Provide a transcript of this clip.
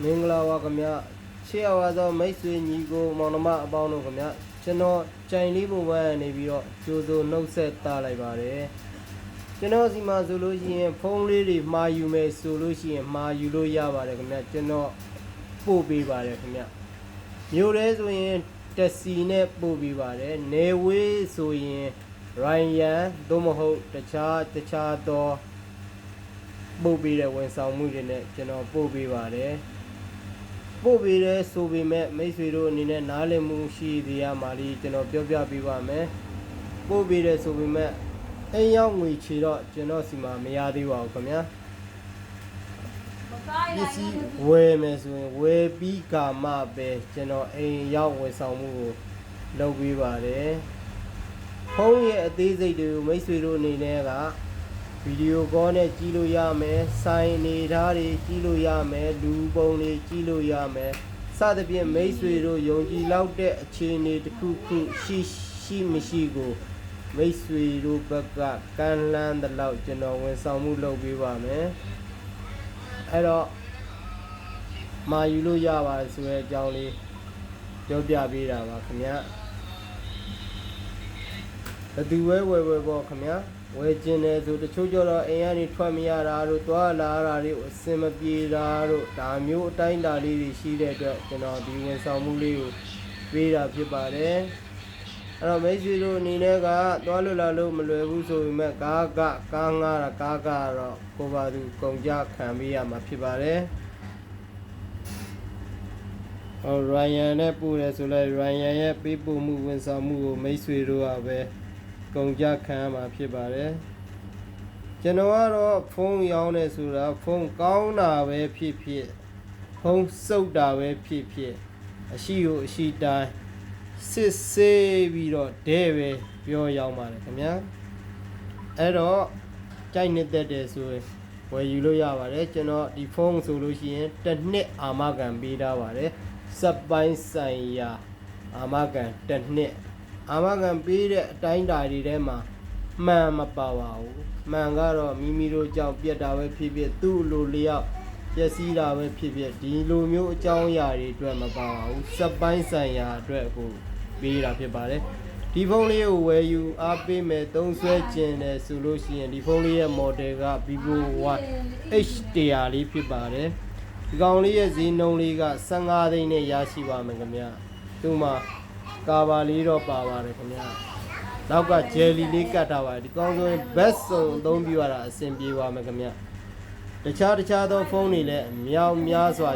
မင်္ဂလာပါခင်ဗျာရှေ့ရသောမိတ်ဆွေညီကိုမောင်နှမအပေါင်းတို့ခင်ဗျာကျွန်တော်ကြိုင်လေးပုံပန်းနေပြီးတော့ကြိုးစိုးနှုတ်ဆက်တာလိုက်ပါတယ်ကျွန်တော်စီမှာဆိုလို့ရှိရင်ဖုန်းလေးတွေမှာယူမယ်ဆိုလို့ရှိရင်မှာယူလို့ရပါတယ်ခင်ဗျာကျွန်တော်ပို့ပေးပါတယ်ခင်ဗျာမျိုးရဲဆိုရင်တက်စီနဲ့ပို့ပေးပါတယ်နေဝေးဆိုရင်ရိုင်ယန်သို့မဟုတ်တခြားသောပို့ပေးတဲ့ဝန်ဆောင်မှုတွေနဲ့ကျွန်တော်ပို့ပေးပါတယ်ပို့ပေးတဲ့ဆိုပေမဲ့မိတ်ဆွေတို့အနေနဲ့နားလည်မှုရှိသေးရမှာလေးကျွန်တော်ပြောပြပေးပါမယ်ပို့ပေးတဲ့ဆိုပေမဲ့အိမ်ရောက်ငွေချေတော့ကျွန်တော်စီမှာမရသေးပါဘူးခင်ဗျာပစ္စည်းဝယ်မယ်ဆိုရင်ဝယ်ပြီးကာမှပဲကျွန်တော်အိမ်ရောက်ဝန်ဆောင်မှုကိုလုပ်ပေးပါတယ်ဖုန်းရဲ့အသေးစိတ်တွေကိုမိတ်ဆွေတို့အနေနဲ့ကဗီဒီယိုကောနဲ့ကြည့်လို့ရမယ်ဆိုင်နေသားတွေကြည့်လို့ရမယ်လူပုံတွေကြည့်လို့ရမယ်စသဖြင့်မိတ်ဆွေတို့ယုံကြည်လောက်တဲ့အခြေအနေတစ်ခုခုရှိမရှိကိုမိတ်ဆွေတို့ဘက်ကကမ်းလှမ်းတဲ့လောက်ကျွန်တော်ဝန်ဆောင်မှုလုပ်ပေးပါမယ်အဲ့တော့မာယူလို့ရပါဆိုတဲ့အကြောင်းလေးပြောပြပေးတာပါခင်ဗျာဘယ်သူဝယ်ပေါ့ခင်ဗျာဝယ်ကျင်တယ်ဆိုတချို့ကျတော့အိမ်ကနေထွက်မရတာတို့သွားလာတာတွေအစင်မပြေတာတို့ဒါမျိုးအတိုင်းတာလေးတွေရှိတဲ့အတွက်ကျွန်တော်ဒီဝန်ဆောင်မှုလေးကိုပေးတာဖြစ်ပါတယ်အဲ့တော့မိတ်ဆွေတို့အနေနဲ့ကသွားလို့လာလို့မလွယ်ဘူးဆိုပေမဲ့ကားငှားတာကားကတော့ကိုပါသူကုန်ကြခံပေးရမှာဖြစ်ပါတယ်ဟောရိုင်ယန်နဲ့ပို့တယ်ဆိုလဲရိုင်ယန်ရဲ့ပေးပို့မှုဝန်ဆောင်မှုကိုမိတ်ဆွေတို့ကပဲကုန်ကြခံရမှာဖြစ်ပါတယ်ကျွန်တော်ကတော့ဖုန်းရောင်းနေဆိုတာဖုန်းကောင်းတာပဲဖြစ်ဖုန်းစုပ်တာပဲဖြစ်အရှိကိုအရှိတိုင်းစစ်ဆေးပြီးတော့ဒဲပဲပြောရောင်းပါတယ်ခင်ဗျာအဲ့တော့ကြိုက်နေတဲ့တယ်ဆိုရင်ဝယ်ယူလို့ရပါတယ်ကျွန်တော်ဒီဖုန်းဆိုလို့ရှိရင်တစ်နှစ်အာမခံပေးထားပါတယ်စက်ပိုင်းဆိုင်ရာအာမခံတစ်နှစ်အာမခံပေးတဲ့အတိုင်းတာတွေထဲမှာမှန်မပါပါဘူးမှန်ကတော့မိမိတို့ကြောင့်ပြက်တာပဲဖြစ်သူ့လိုလျောက်ပျက်စီးတာပဲဖြစ်ဒီလိုမျိုးအကြောင်းအရာတွေအတွက်မပါပါဘူးစက်ပိုင်းဆိုင်ရာအတွက်ကိုပေးတာဖြစ်ပါတယ်ဒီဖုန်းလေးကိုဝယ်ယူအားပေးမယ်သုံးစွဲကျင်တယ်ဆိုလို့ရှိရင်ဒီဖုန်းလေးရဲ့ model က Vivo Y H100 လေးဖြစ်ပါတယ်ဒီကောင်လေးရဲ့ဈေးနှုန်းလေးက15သိန်းနဲ့ရရှိပါမယ်ခင်ဗျာသူ့မှာကာဘာလေးတော့ပါပါတယ်ခင်ဗျာနောက်ကဂျယ်လီလေးကတ်ထားပါတယ်ဒီကောင်းဆိုရင် best ဆုံးအသုံးပြုရတာအဆင်ပြေပါမယ်ခင်ဗျာတခြားသောဖုန်းတွေလည်းအများစွာ